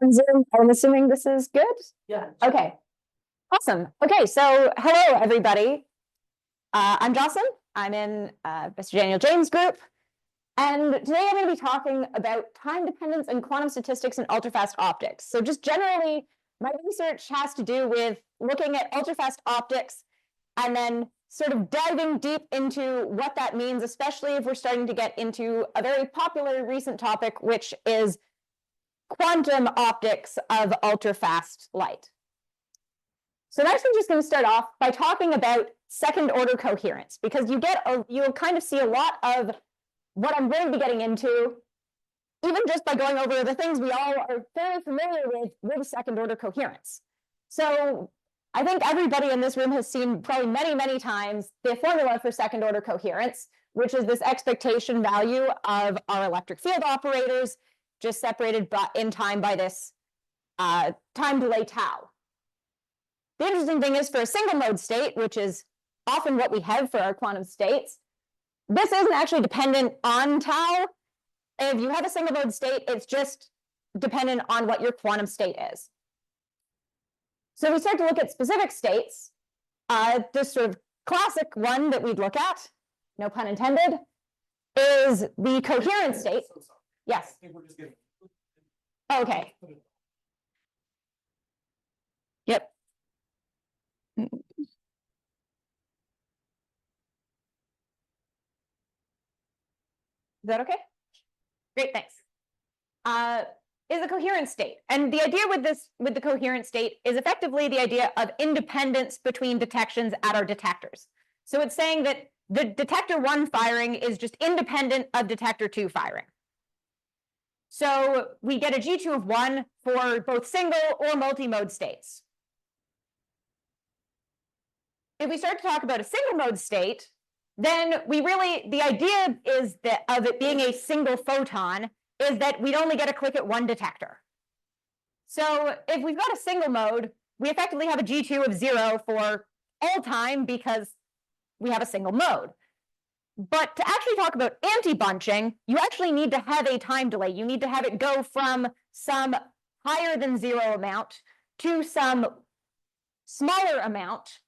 On Zoom. I'm assuming this is good? Yeah. Okay. Awesome. Okay, so hello, everybody. I'm Joscelyn. I'm in Mr. Daniel James' group. And today I'm going to be talking about time dependence and quantum statistics in ultrafast optics. So just generally, my research has to do with looking at ultrafast optics and then sort of diving deep into what that means, especially if we're starting to get into a very popular recent topic, which is quantum optics of ultrafast light. So next, I'm just going to start off by talking about second order coherence, because you'll kind of see a lot of what I'm going to be getting into, even just by going over the things we all are very familiar with second order coherence. So I think everybody in this room has seen probably many, many times the formula for second order coherence, which is this expectation value of our electric field operators, just separated in time by this time delay tau. The interesting thing is, for a single mode state, which is often what we have for our quantum states, this isn't actually dependent on tau. If you have a single mode state, it's just dependent on what your quantum state is. So we start to look at specific states. This sort of classic one that we'd look at, no pun intended, is the coherent state. Yes. Okay. Yep. Is that okay? Great, thanks. Is a coherent state. And the idea with the coherent state is effectively the idea of independence between detections at our detectors. So it's saying that the detector 1 firing is just independent of detector 2 firing. So we get a G2 of 1 for both single or multi-mode states. If we start to talk about a single mode state, then the idea is that of it being a single photon is that we'd only get a click at one detector. So if we've got a single mode, we effectively have a G2 of 0 for all time because we have a single mode. But to actually talk about anti-bunching, you actually need to have a time delay. You need to have it go from some higher than 0 amount to some smaller amount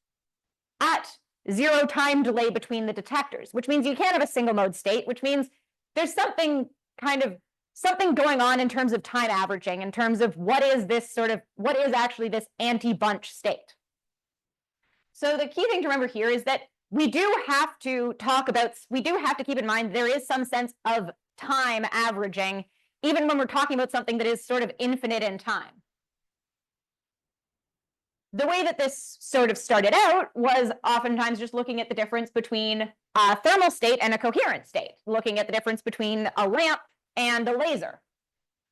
at 0 time delay between the detectors, which means you can't have a single mode state, which means there's something going on in terms of time averaging, in terms of what is actually this anti-bunch state. So the key thing to remember here is that we do have to keep in mind there is some sense of time averaging, even when we're talking about something that is sort of infinite in time. The way that this sort of started out was oftentimes just looking at the difference between a thermal state and a coherent state, looking at the difference between a lamp and a laser.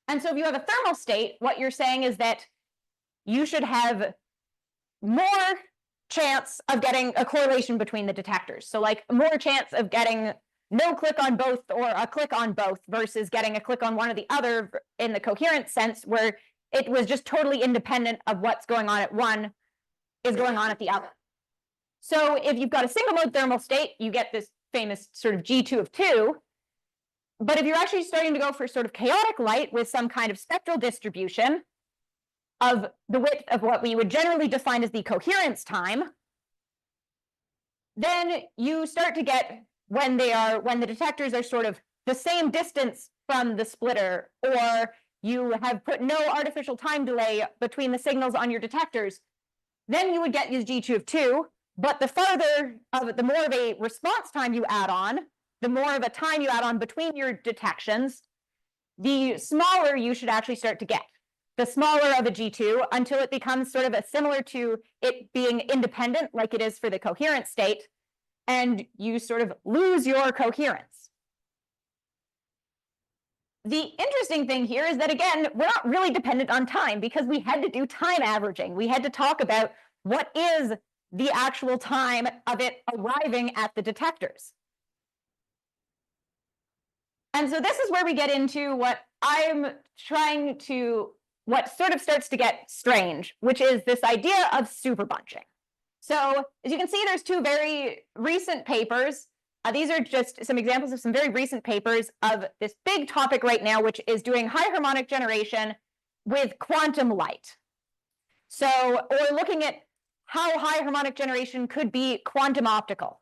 And so if you have a thermal state, what you're saying is that you should have more chance of getting a correlation between the detectors. So like more chance of getting no click on both or a click on both versus getting a click on one or the other in the coherent sense, where it was just totally independent of what's going on at one is going on at the other. So if you've got a single mode thermal state, you get this famous sort of G2 of 2. But if you're actually starting to go for sort of chaotic light with some kind of spectral distribution of the width of what we would generally define as the coherence time, then you start to get when the detectors are sort of the same distance from the splitter, or you have put no artificial time delay between the signals on your detectors, then you would get this G2 of 2, but the more of a response time you add on, the more of a time you add on between your detections, the smaller you should actually start to get. The smaller of a G2 until it becomes sort of similar to it being independent like it is for the coherent state, and you sort of lose your coherence. The interesting thing here is that, again, we're not really dependent on time because we had to do time averaging. We had to talk about what is the actual time of it arriving at the detectors. And so this is where we get into what sort of starts to get strange, which is this idea of superbunching. So as you can see, there's two very recent papers. These are just some examples of some very recent papers of this big topic right now, which is doing high harmonic generation with quantum light. So, or looking at how high harmonic generation could be quantum optical.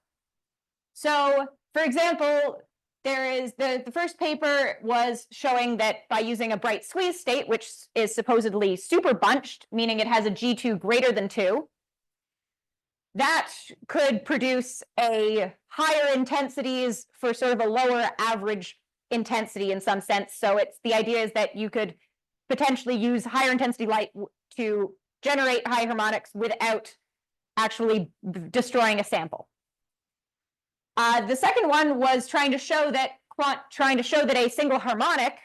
So, for example, there is the first paper was showing that by using a bright squeeze state, which is supposedly super bunched, meaning it has a G2 greater than 2, that could produce a higher intensities for sort of a lower average intensity in some sense. So it's the idea is that you could potentially use higher intensity light to generate high harmonics without actually destroying a sample. The second one was trying to show that a single harmonic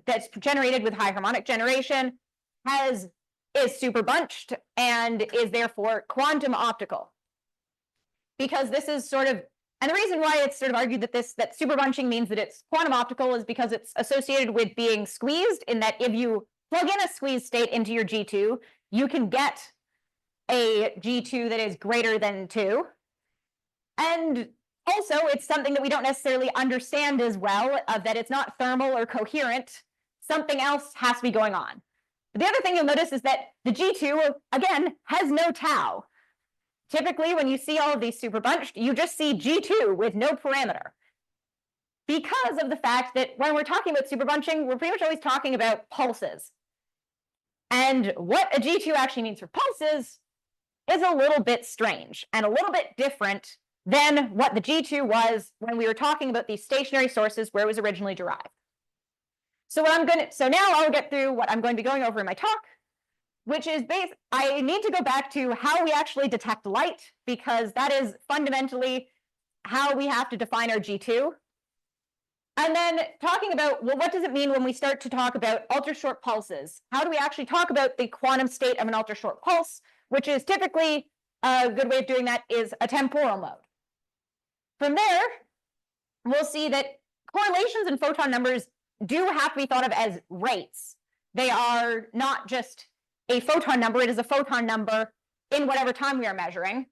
that's generated with high harmonic generation is super bunched and is therefore quantum optical. Because this is sort of, and the reason why it's sort of argued that super bunching means that it's quantum optical is because it's associated with being squeezed, in that if you plug in a squeeze state into your G2, you can get a G2 that is greater than 2. And also, it's something that we don't necessarily understand as well, that it's not thermal or coherent. Something else has to be going on. But the other thing you'll notice is that the G2, again, has no tau. Typically, when you see all of these super bunched, you just see G2 with no parameter. Because of the fact that when we're talking about super bunching, we're pretty much always talking about pulses. And what a G2 actually means for pulses is a little bit strange and a little bit different than what the G2 was when we were talking about these stationary sources where it was originally derived. So now I'll get through what I'm going to be going over in my talk, which is I need to go back to how we actually detect light, because that is fundamentally how we have to define our G2. And then talking about, well, what does it mean when we start to talk about ultra-short pulses? How do we actually talk about the quantum state of an ultra-short pulse, which is typically a good way of doing that is a temporal mode. From there, we'll see that correlations in photon numbers do have to be thought of as rates. They are not just a photon number, it is a photon number in whatever time we are measuring.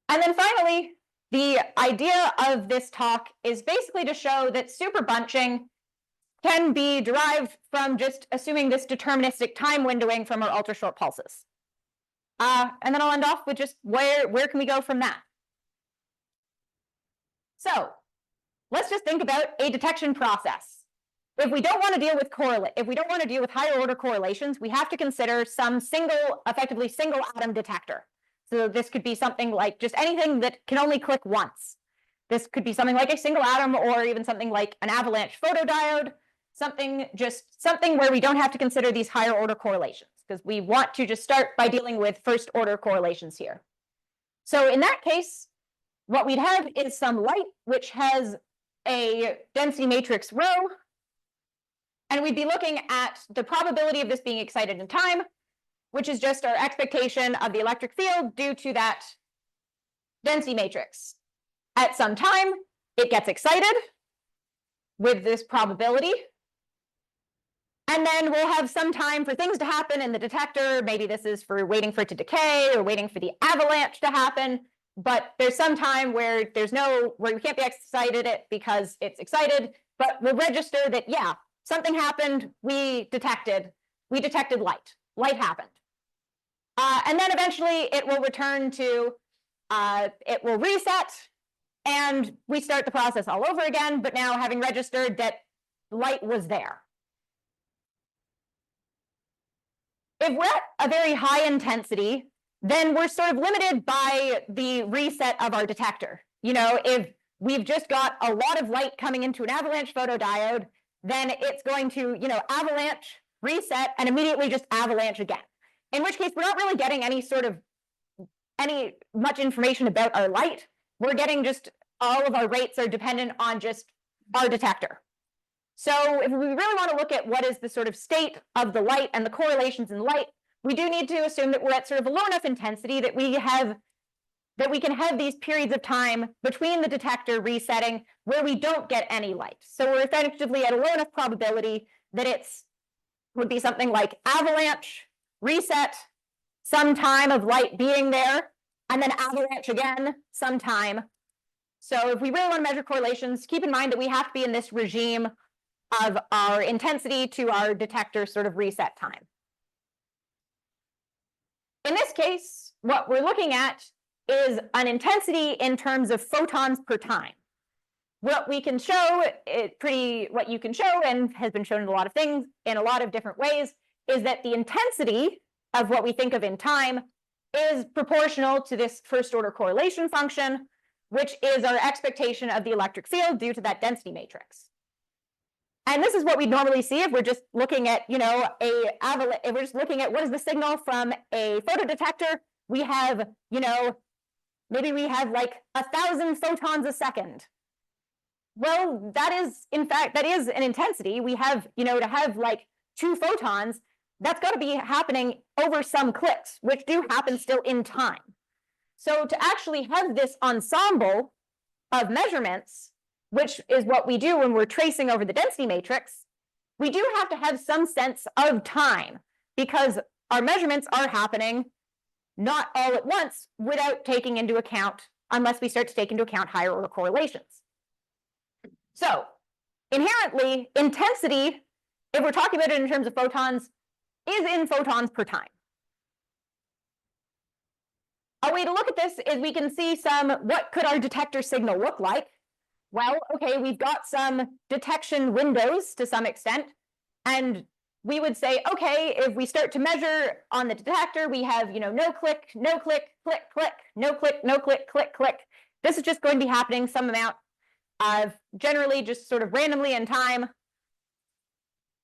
And then finally, the idea of this talk is basically to show that super bunching can be derived from just assuming this deterministic time windowing from our ultra-short pulses. And then I'll end off with just where can we go from that? So let's just think about a detection process. If we don't want to deal with higher order correlations, we have to consider some effectively single atom detector. So this could be something like just anything that can only click once. This could be something like a single atom, or even something like an avalanche photodiode, something where we don't have to consider these higher order correlations, because we want to just start by dealing with first order correlations here. So in that case, what we'd have is some light which has a density matrix rho, and we'd be looking at the probability of this being excited in time, which is just our expectation of the electric field due to that density matrix. At some time, it gets excited with this probability. And then we'll have some time for things to happen in the detector. Maybe this is for waiting for it to decay or waiting for the avalanche to happen. But there's some time where we can't be excited because it's excited, but we'll register that, yeah, something happened, we detected light. Light happened. And then eventually it will return to, it will reset, and we start the process all over again, but now having registered that light was there. If we're at a very high intensity, then we're sort of limited by the reset of our detector. You know, if we've just got a lot of light coming into an avalanche photodiode, then it's going to, avalanche, reset, and immediately just avalanche again. In which case, we're not really getting any much information about our light. We're getting just all of our rates are dependent on just our detector. So if we really want to look at what is the sort of state of the light and the correlations in light, we do need to assume that we're at sort of a low enough intensity that we can have these periods of time between the detector resetting where we don't get any light. So we're effectively at a low enough probability that would be something like avalanche, reset, some time of light being there, and then avalanche again, some time. So if we really want to measure correlations, keep in mind that we have to be in this regime of our intensity to our detector sort of reset time. In this case, what we're looking at is an intensity in terms of photons per time. What we can show, what you can show, and has been shown in a lot of things in a lot of different ways, is that the intensity of what we think of in time is proportional to this first order correlation function, which is our expectation of the electric field due to that density matrix. And this is what we normally see if we're just looking at, if we're just looking at what is the signal from a photodetector. We have, maybe we have like 1,000 photons a second. Well, that is, in fact, that is an intensity. We have, to have like 2 photons, that's got to be happening over some clicks, which do happen still in time. So to actually have this ensemble of measurements, which is what we do when we're tracing over the density matrix, we do have to have some sense of time, because our measurements are happening not all at once without taking into account, unless we start to take into account higher order correlations. So inherently, intensity, if we're talking about it in terms of photons, is in photons per time. A way to look at this is we can see what could our detector signal look like? Well, okay, we've got some detection windows to some extent, and we would say, okay, if we start to measure on the detector, we have, no click, no click, click, click, no click, no click, click, click. This is just going to be happening some amount of generally just sort of randomly in time.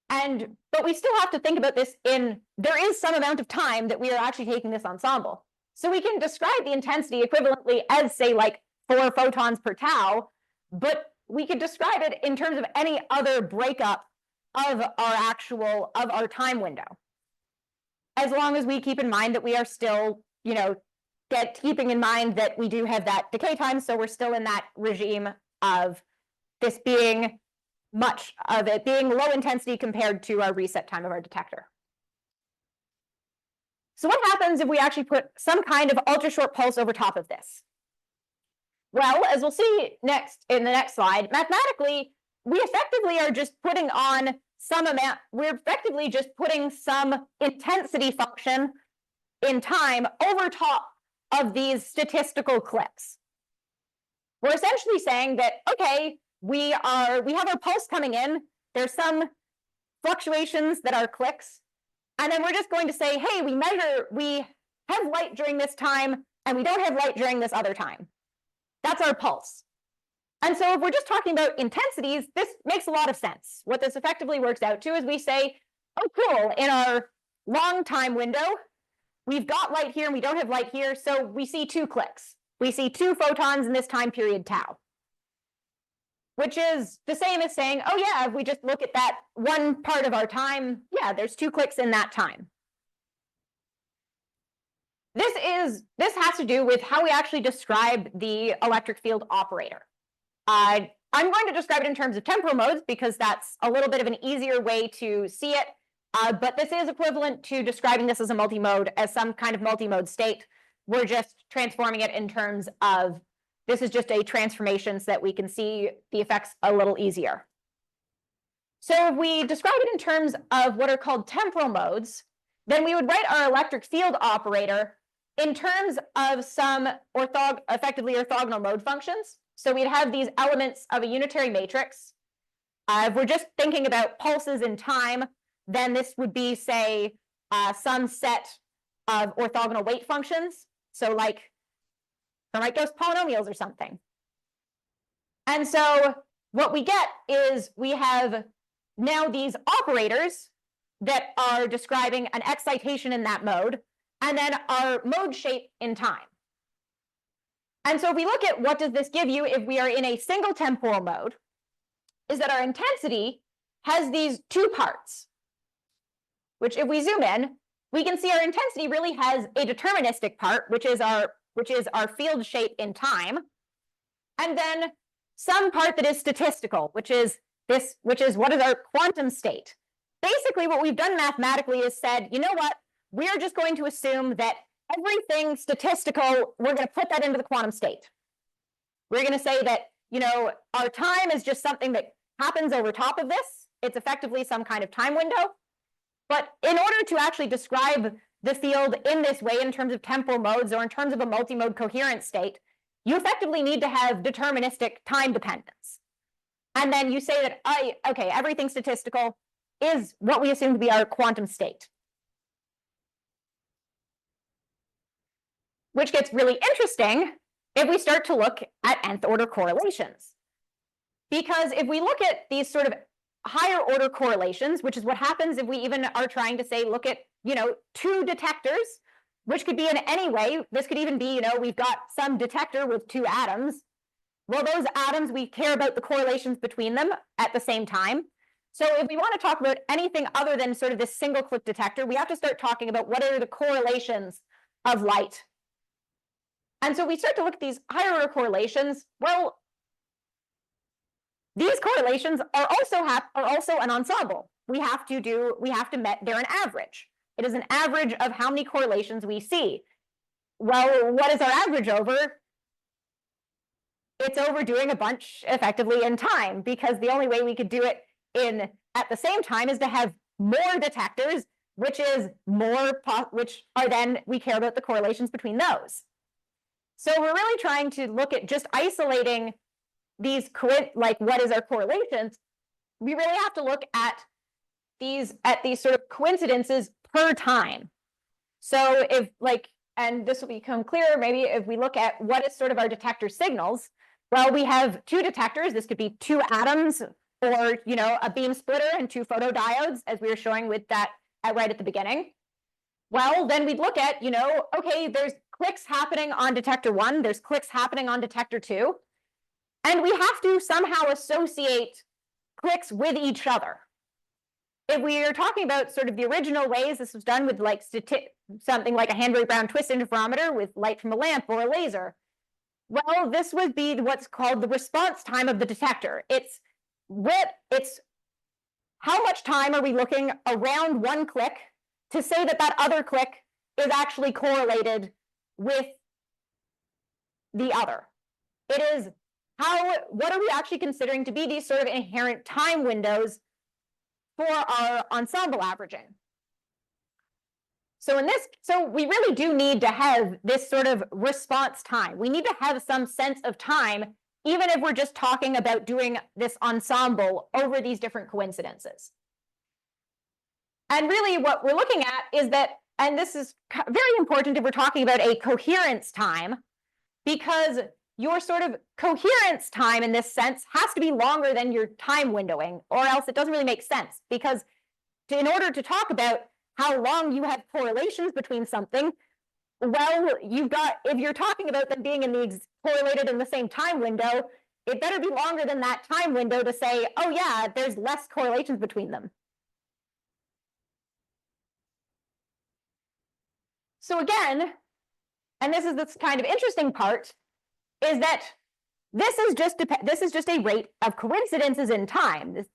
But we still have to think about this there is some amount of time that we are actually taking this ensemble. So we can describe the intensity equivalently as, say, like 4 photons per tau, but we could describe it in terms of any other breakup of our time window. As long as we keep in mind that we are still, keeping in mind that we do have that decay time, so we're still in that regime of this being low intensity compared to our reset time of our detector. So what happens if we actually put some kind of ultra short pulse over top of this? Well, as we'll see next in the next slide, mathematically, we effectively are just putting on we're effectively just putting some intensity function in time over top of these statistical clips. We're essentially saying that, okay, we have our pulse coming in, there's some fluctuations that are clicks, and then we're just going to say, hey, we have light during this time, and we don't have light during this other time. That's our pulse. And so if we're just talking about intensities, this makes a lot of sense. What this effectively works out to is we say, oh, cool, in our long time window, we've got light here and we don't have light here, so we see 2 clicks. We see 2 photons in this time period tau, which is the same as saying, oh yeah, if we just look at that one part of our time, yeah, there's 2 clicks in that time. This has to do with how we actually describe the electric field operator. I'm going to describe it in terms of temporal modes because that's a little bit of an easier way to see it, but this is equivalent to describing this as a multimode, as some kind of multimode state. We're just transforming it in terms of, this is just a transformation so that we can see the effects a little easier. So if we describe it in terms of what are called temporal modes, then we would write our electric field operator in terms of some effectively orthogonal mode functions. So we'd have these elements of a unitary matrix. If we're just thinking about pulses in time, then this would be, say, some set of orthogonal weight functions. So like Hermite-Gauss polynomials or something. And so what we get is we have now these operators that are describing an excitation in that mode, and then our mode shape in time. And so if we look at what does this give you if we are in a single temporal mode, is that our intensity has these 2 parts, which if we zoom in, we can see our intensity really has a deterministic part, which is our field shape in time, and then some part that is statistical, which is what is our quantum state. Basically, what we've done mathematically is said, you know what, we're just going to assume that everything statistical, we're going to put that into the quantum state. We're going to say that, our time is just something that happens over top of this. it's effectively some kind of time window. But in order to actually describe the field in this way, in terms of temporal modes or in terms of a multi-mode coherent state, you effectively need to have deterministic time dependence. And then you say that, okay, everything statistical is what we assume to be our quantum state. Which gets really interesting if we start to look at nth order correlations. Because if we look at these sort of higher order correlations, which is what happens if we even are trying to say, look at, two detectors, which could be in any way. This could even be, we've got some detector with two atoms. Well, those atoms, we care about the correlations between them at the same time. So if we want to talk about anything other than sort of this single click detector, we have to start talking about what are the correlations of light. And so we start to look at these higher order correlations. Well, these correlations are also an ensemble. They're an average. It is an average of how many correlations we see. Well, what is our average over? It's over doing a bunch effectively in time, because the only way we could do it at the same time is to have more detectors, which are then we care about the correlations between those. So we're really trying to look at just isolating these what is our correlations. We really have to look at these sort of coincidences per time. So and this will become clearer maybe if we look at what is sort of our detector signals. Well, we have two detectors. This could be two atoms or, a beam splitter and two photodiodes, as we were showing with that right at the beginning. Well, then we'd look at, okay, there's clicks happening on detector 1, there's clicks happening on detector 2, and we have to somehow associate clicks with each other. If we are talking about sort of the original ways this was done with something like a Hanbury-Brown twist interferometer with light from a lamp or a laser, well, this would be what's called the response time of the detector. It's how much time are we looking around one click to say that other click is actually correlated with the other. It is what are we actually considering to be these sort of inherent time windows for our ensemble averaging. So we really do need to have this sort of response time. We need to have some sense of time, even if we're just talking about doing this ensemble over these different coincidences. And really what we're looking at is that, and this is very important if we're talking about a coherence time, because your sort of coherence time in this sense has to be longer than your time windowing, or else it doesn't really make sense. Because in order to talk about how long you have correlations between something, well, if you're talking about them being correlated in the same time window, it better be longer than that time window to say, oh yeah, there's less correlations between them. So again, and this is this kind of interesting part, is that this is just a rate of coincidences in time.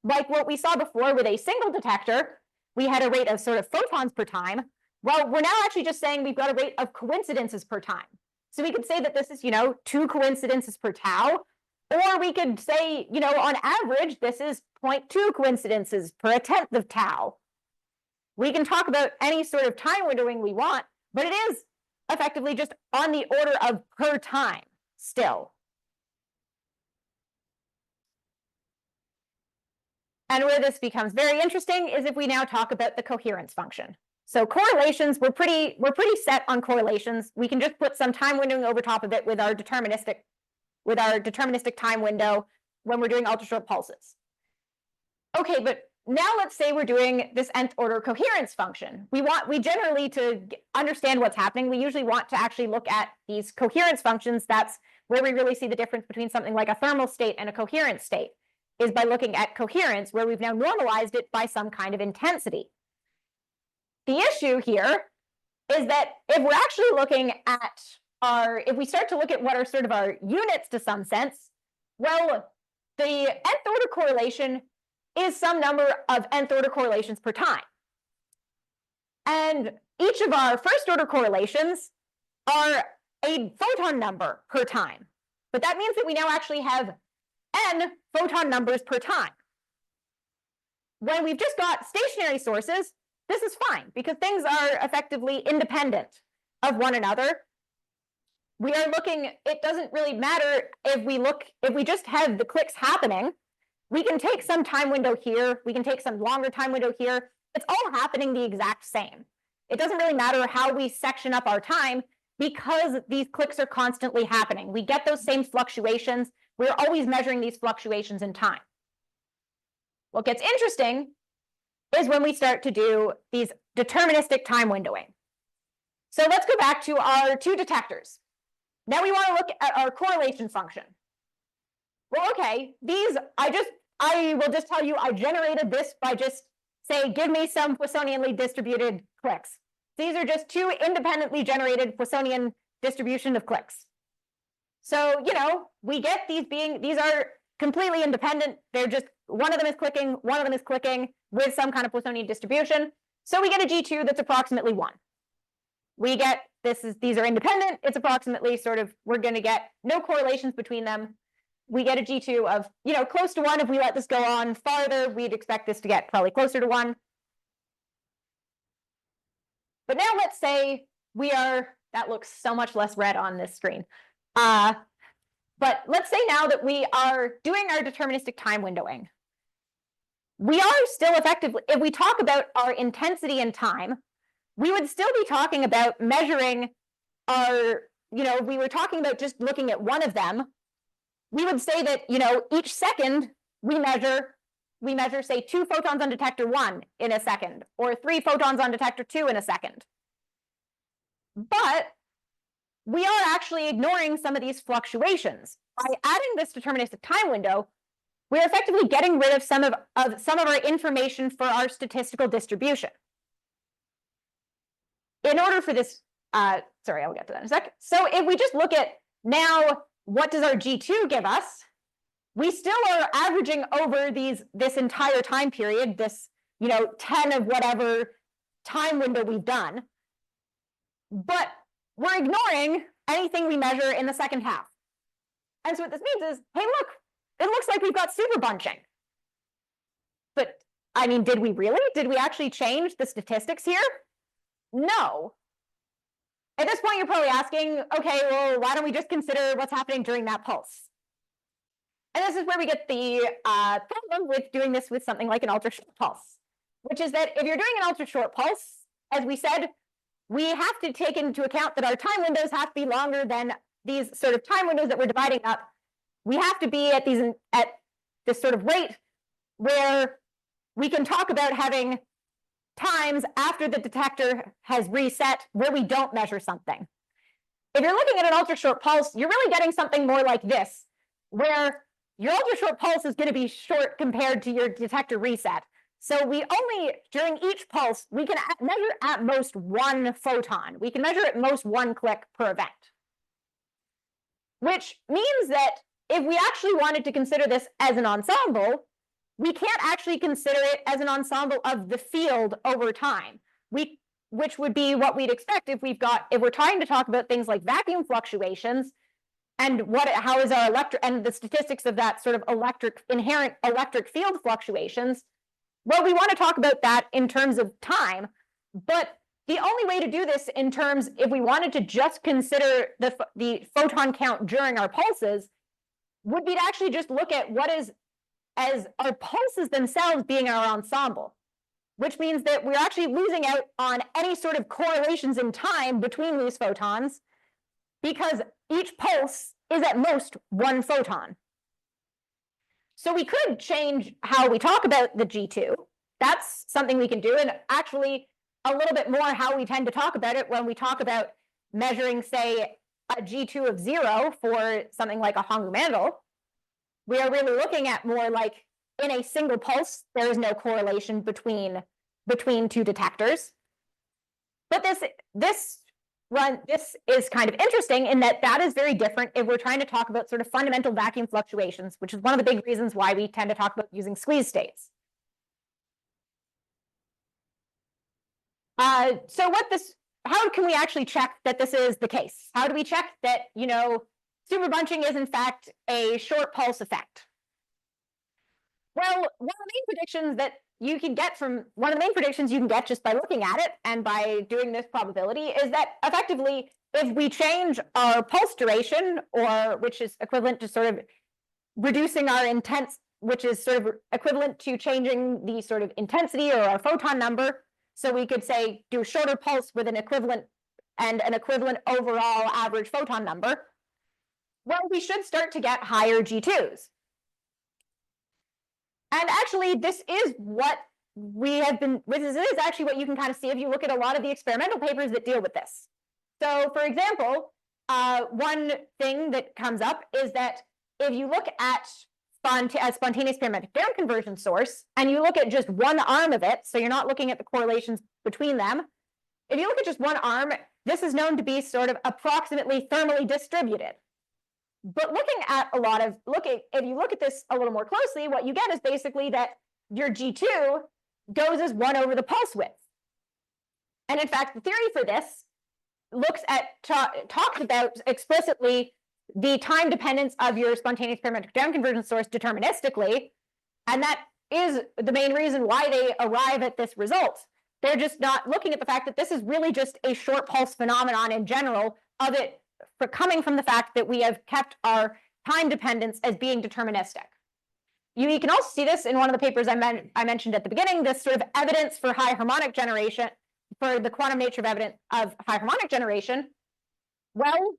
Like what we saw before with a single detector, we had a rate of sort of photons per time. Well, we're now actually just saying we've got a rate of coincidences per time. So we could say that this is, 2 coincidences per tau, or we could say, on average, this is 0.2 coincidences per 1/10 of tau. We can talk about any sort of time windowing we want, but it is effectively just on the order of per time still. And where this becomes very interesting is if we now talk about the coherence function. So correlations, we're pretty set on correlations. We can just put some time windowing over top of it with our deterministic time window when we're doing ultrashort pulses. Okay, but now let's say we're doing this nth order coherence function. We generally, to understand what's happening, we usually want to actually look at these coherence functions. That's where we really see the difference between something like a thermal state and a coherent state, is by looking at coherence, where we've now normalized it by some kind of intensity. The issue here is that if we're actually looking at if we start to look at what are sort of our units to some sense, well, the nth order correlation is some number of nth order correlations per time. And each of our first order correlations are a photon number per time. But that means that we now actually have n photon numbers per time. when we've just got stationary sources, this is fine because things are effectively independent of one another. We are looking, it doesn't really matter if we just have the clicks happening. We can take some time window here, we can take some longer time window here. It's all happening the exact same. It doesn't really matter how we section up our time because these clicks are constantly happening. We get those same fluctuations. We're always measuring these fluctuations in time. What gets interesting is when we start to do these deterministic time windowing. So let's go back to our two detectors. Now we want to look at our correlation function. Well, okay, I will just tell you I generated this by just say, give me some Poissonianly distributed clicks. These are just two independently generated Poissonian distribution of clicks. So, we get these are completely independent. They're just, one of them is clicking, one of them is clicking with some kind of Poissonian distribution. So we get a G2 that's approximately 1. We get, these are independent. It's approximately we're going to get no correlations between them. We get a G2 of, close to 1. If we let this go on farther, we'd expect this to get probably closer to 1. But now let's say that looks so much less red on this screen. But let's say now that we are doing our deterministic time windowing. We are still effectively, if we talk about our intensity in time, we would still be talking about measuring we were talking about just looking at one of them. We would say that, each second we measure, say, 2 photons on detector 1 in a second, or 3 photons on detector 2 in a second. But we are actually ignoring some of these fluctuations. By adding this deterministic time window, we're effectively getting rid of some of our information for our statistical distribution. In order for this, sorry, I'll get to that in a sec. So if we just look at now, what does our G2 give us? We still are averaging over this entire time period, this 10 of whatever time window we've done, but we're ignoring anything we measure in the second half. And so what this means is, hey, look, it looks like we've got super bunching. But I mean, did we really? Did we actually change the statistics here? No. At this point, you're probably asking, okay, well, why don't we just consider what's happening during that pulse? And this is where we get the problem with doing this with something like an ultra-short pulse, which is that if you're doing an ultra-short pulse, as we said, we have to take into account that our time windows have to be longer than these sort of time windows that we're dividing up. We have to be at this sort of rate where we can talk about having times after the detector has reset where we don't measure something. If you're looking at an ultra-short pulse, you're really getting something more like this, where your ultra-short pulse is going to be short compared to your detector reset. So during each pulse, we can measure at most 1 photon. We can measure at most 1 click per event. Which means that if we actually wanted to consider this as an ensemble, we can't actually consider it as an ensemble of the field over time, which would be what we'd expect if we're trying to talk about things like vacuum fluctuations and how is our and the statistics of that sort of inherent electric field fluctuations. Well, we want to talk about that in terms of time, but the only way to do this if we wanted to just consider the photon count during our pulses, would be to actually just look at what is as our pulses themselves being our ensemble, which means that we're actually losing out on any sort of correlations in time between these photons, because each pulse is at most 1 photon. So we could change how we talk about the G2. That's something we can do, and actually a little bit more how we tend to talk about it when we talk about measuring, say, a G2 of 0 for something like a Hongu mandal. We are really looking at more like in a single pulse, there is no correlation between 2 detectors. But this is kind of interesting in that is very different if we're trying to talk about sort of fundamental vacuum fluctuations, which is one of the big reasons why we tend to talk about using squeeze states. So how can we actually check that this is the case? How do we check that, super bunching is in fact a short pulse effect? Well, one of the main predictions that you can get from one of the main predictions you can get just by looking at it and by doing this probability is that effectively, if we change our pulse duration, or which is equivalent to sort of reducing our intense, which is sort of equivalent to changing the sort of intensity or our photon number. So we could say do a shorter pulse with an equivalent overall average photon number. Well, we should start to get higher G2s. And actually, this is what we have been, this is actually what you can kind of see if you look at a lot of the experimental papers that deal with this. So for example, one thing that comes up is that if you look at a spontaneous parametric down conversion source, and you look at just one arm of it, so you're not looking at the correlations between them, if you look at just one arm, this is known to be sort of approximately thermally distributed. But looking at if you look at this a little more closely, what you get is basically that your G2 goes as 1 over the pulse width. And in fact, the theory for this talks about explicitly the time dependence of your spontaneous parametric down conversion source deterministically, and that is the main reason why they arrive at this result. They're just not looking at the fact that this is really just a short pulse phenomenon in general of it coming from the fact that we have kept our time dependence as being deterministic. You can also see this in one of the papers I mentioned at the beginning, this sort of evidence for high harmonic generation, for the quantum nature of evidence of high harmonic generation. Well,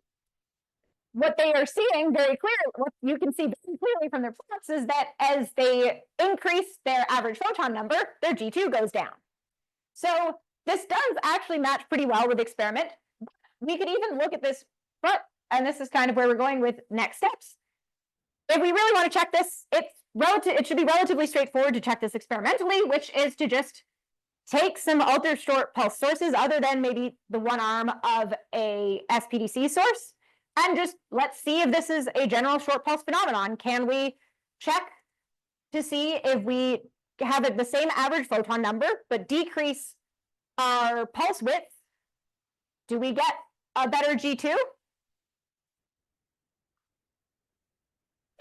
what they are seeing very clearly, what you can see very clearly from their plots, is that as they increase their average photon number, their G2 goes down. So this does actually match pretty well with the experiment. We could even look at this, and this is kind of where we're going with next steps. If we really want to check this, it should be relatively straightforward to check this experimentally, which is to just take some ultra short pulse sources other than maybe the one arm of a SPDC source, and just let's see if this is a general short pulse phenomenon. Can we check to see if we have the same average photon number, but decrease our pulse width? Do we get a better G2?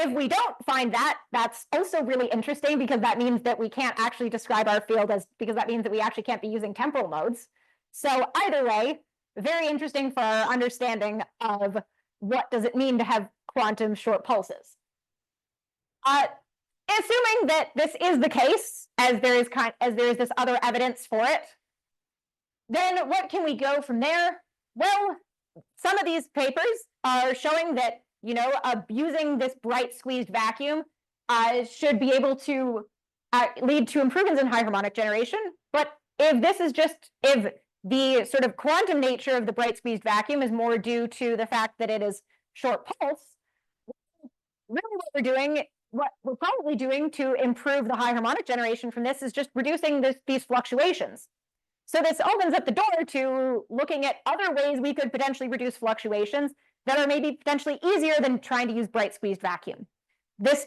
If we don't find that, that's also really interesting, because that means that we can't actually describe our field because that means that we actually can't be using temporal modes. So either way, very interesting for our understanding of what does it mean to have quantum short pulses. Assuming that this is the case, as there is this other evidence for it, then what can we go from there? Well, some of these papers are showing that, using this bright squeezed vacuum should be able to lead to improvements in high harmonic generation. But if the sort of quantum nature of the bright squeezed vacuum is more due to the fact that it is short pulse, really what we're probably doing to improve the high harmonic generation from this is just reducing these fluctuations. So this opens up the door to looking at other ways we could potentially reduce fluctuations that are maybe potentially easier than trying to use bright squeezed vacuum. This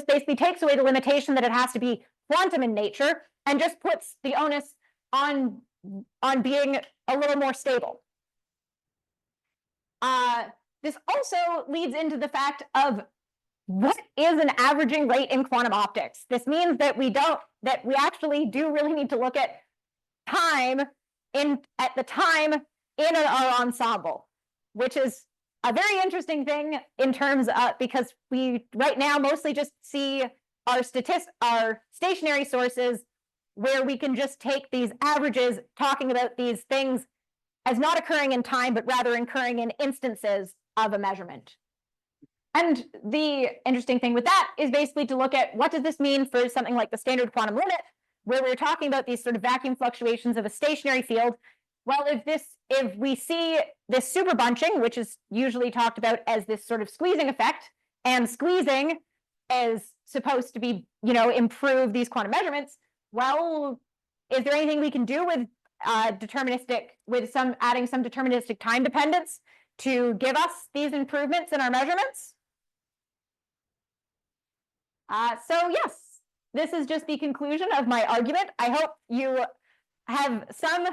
basically takes away the limitation that it has to be quantum in nature and just puts the onus on being a little more stable. This also leads into the fact of what is an averaging rate in quantum optics. This means that we actually do really need to look at time in our ensemble, which is a very interesting thing in terms of, because we right now mostly just see our stationary sources where we can just take these averages, talking about these things as not occurring in time, but rather occurring in instances of a measurement. And the interesting thing with that is basically to look at what does this mean for something like the standard quantum limit, where we're talking about these sort of vacuum fluctuations of a stationary field. Well, if we see this super bunching, which is usually talked about as this sort of squeezing effect, and squeezing is supposed to be, improve these quantum measurements, well, is there anything we can do with adding some deterministic time dependence to give us these improvements in our measurements? So yes, this is just the conclusion of my argument. I hope you have some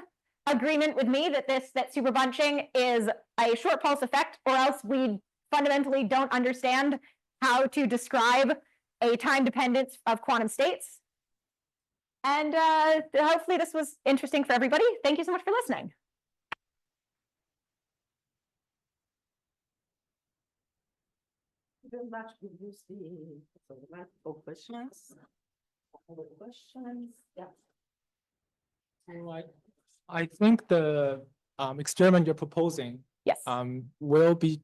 agreement with me that super bunching is a short pulse effect, or else we fundamentally don't understand how to describe a time dependence of quantum states. And hopefully this was interesting for everybody. Thank you so much for listening. Very much. We use the mic for questions. Other questions? Yeah. So I think the experiment you're proposing Yes. will be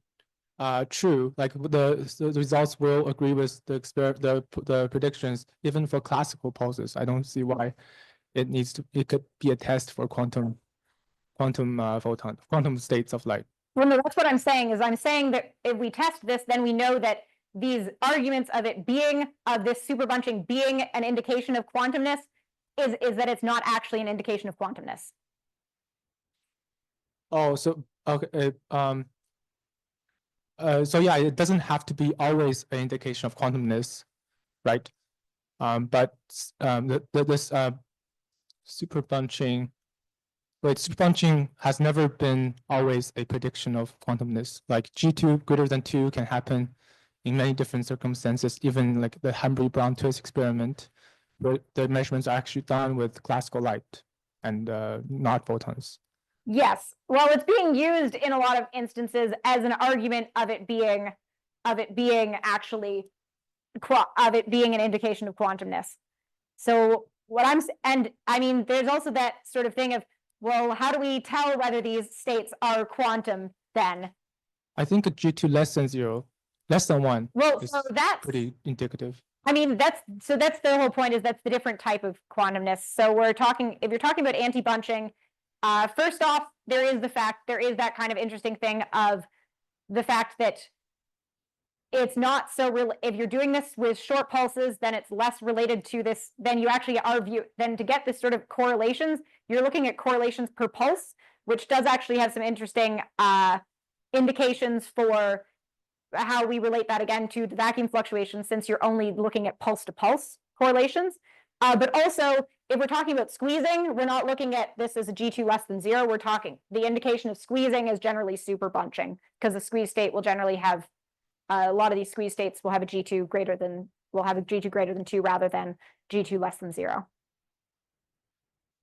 true. Like the results will agree with the predictions, even for classical pulses. I don't see why it could be a test for quantum states of light. Well, no, that's what I'm saying is I'm saying that if we test this, then we know that these arguments of it being, of this super bunching being an indication of quantumness is that it's not actually an indication of quantumness. Oh, so okay. So yeah, it doesn't have to be always an indication of quantumness, right? But this super bunching. Wait, super bunching has never been always a prediction of quantumness. Like G2 greater than 2 can happen in many different circumstances, even like the Hambry-Brown twist experiment, where the measurements are actually done with classical light and not photons. Yes. Well, it's being used in a lot of instances as an argument of it being actually of it being an indication of quantumness. So and I mean, there's also that sort of thing of, well, how do we tell whether these states are quantum then? I think a G2 less than 0, less than 1 Well, is so that's pretty indicative. I mean, that's the whole point, is that's the different type of quantumness. So if you're talking about anti-bunching, first off, there is that kind of interesting thing of the fact that it's not so real. If you're doing this with short pulses, then it's less related to this. Then you actually then to get this sort of correlations, you're looking at correlations per pulse, which does actually have some interesting indications for how we relate that again to the vacuum fluctuations, since you're only looking at pulse to pulse correlations. But also, if we're talking about squeezing, we're not looking at this as a G2 less than 0. We're talking, the indication of squeezing is generally super bunching, because the squeeze state will generally have a lot of these squeeze states will have a G2 greater than 2 rather than G2 less than 0.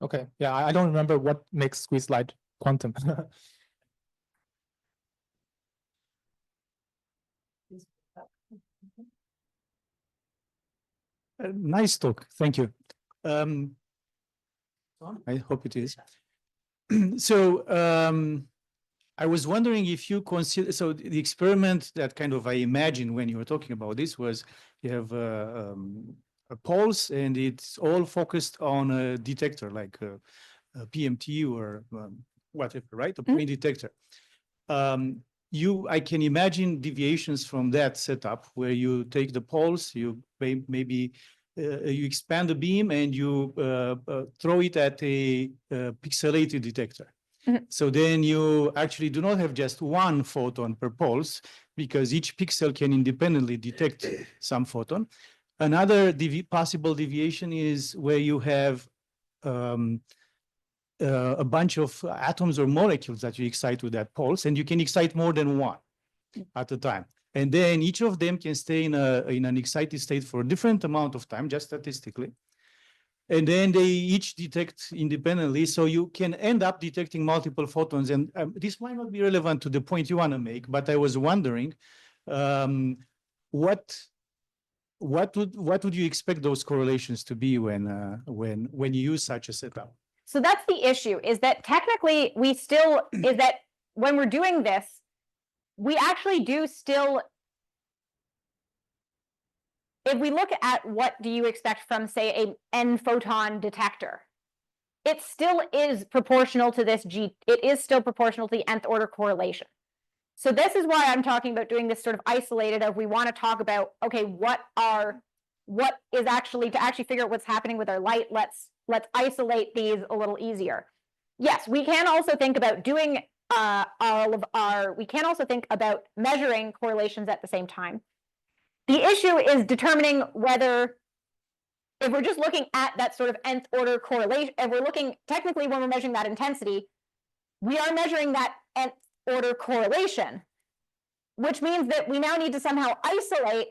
Okay, yeah, I don't remember what makes squeeze light quantum. Nice talk. Thank you. I hope it is. So I was wondering if you consider, so the experiment that kind of I imagined when you were talking about this was you have a pulse and it's all focused on a detector like a PMT or whatever, right? A point detector. I can imagine deviations from that setup where you take the pulse, you maybe you expand the beam and you throw it at a pixelated detector. So then you actually do not have just one photon per pulse, because each pixel can independently detect some photon. Another possible deviation is where you have a bunch of atoms or molecules that you excite with that pulse, and you can excite more than one at a time. And then each of them can stay in an excited state for a different amount of time, just statistically. And then they each detect independently. So you can end up detecting multiple photons. And this might not be relevant to the point you want to make, but I was wondering, what would you expect those correlations to be when you use such a setup? So that's the issue, is that technically is that when we're doing this, we actually do still, if we look at what do you expect from, say, a n photon detector, it still is proportional to this it is still proportional to the nth order correlation. So this is why I'm talking about doing this sort of isolated of, we want to talk about, okay, what is actually, to actually figure out what's happening with our light, let's isolate these a little easier. Yes, we can also think about doing we can also think about measuring correlations at the same time. The issue is determining whether, if we're just looking at that sort of nth order correlation, if we're looking technically when we're measuring that intensity, we are measuring that nth order correlation, which means that we now need to somehow isolate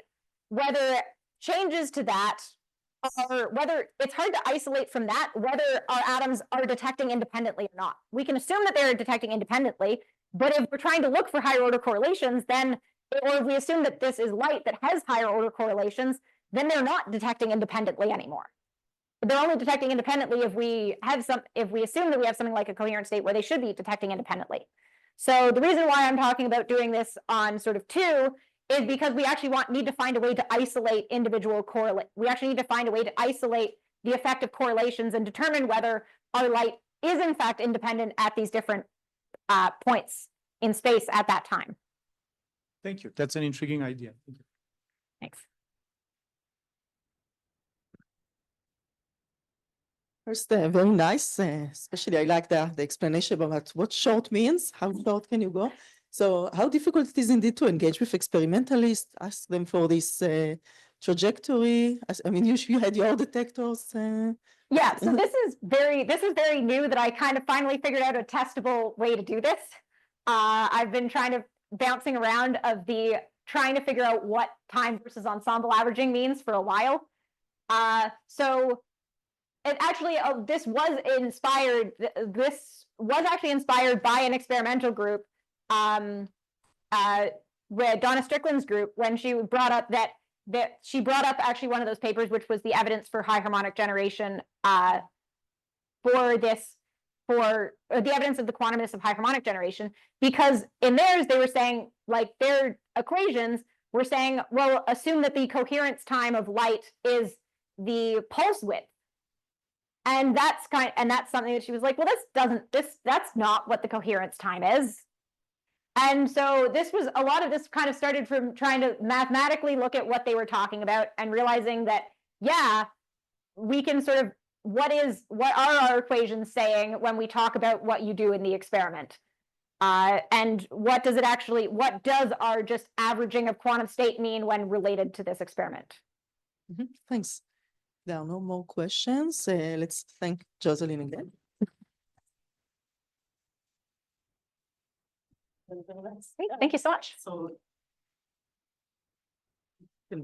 whether changes to that are whether it's hard to isolate from that, whether our atoms are detecting independently or not. We can assume that they're detecting independently, but if we're trying to look for higher order correlations, then, or if we assume that this is light that has higher order correlations, then they're not detecting independently anymore. They're only detecting independently if we assume that we have something like a coherent state where they should be detecting independently. So the reason why I'm talking about doing this on sort of 2 is because we actually need to find a way to isolate individual we actually need to find a way to isolate the effect of correlations and determine whether our light is in fact independent at these different points in space at that time. Thank you. That's an intriguing idea. Thank you. Thanks. First, very nice, especially I like the explanation about what short means, how short can you go? So how difficult it is indeed to engage with experimentalists, ask them for this trajectory. I mean, you had your detectors. Yeah, so this is very new that I kind of finally figured out a testable way to do this. I've been bouncing around trying to figure out what time versus ensemble averaging means for a while. So it actually, this was actually inspired by an experimental group, with Donna Strickland's group, when she brought up she brought up actually one of those papers, which was the evidence for high harmonic generation, for the evidence of the quantumness of high harmonic generation, because in theirs, they were saying, like, their equations were saying, well, assume that the coherence time of light is the pulse width. And that's something that she was like, well, that's not what the coherence time is. And so a lot of this kind of started from trying to mathematically look at what they were talking about and realizing that, yeah, we can sort of, what are our equations saying when we talk about what you do in the experiment? And what does our just averaging of quantum state mean when related to this experiment? Thanks. There are no more questions. Let's thank Joscelyn again. Thank you so much. So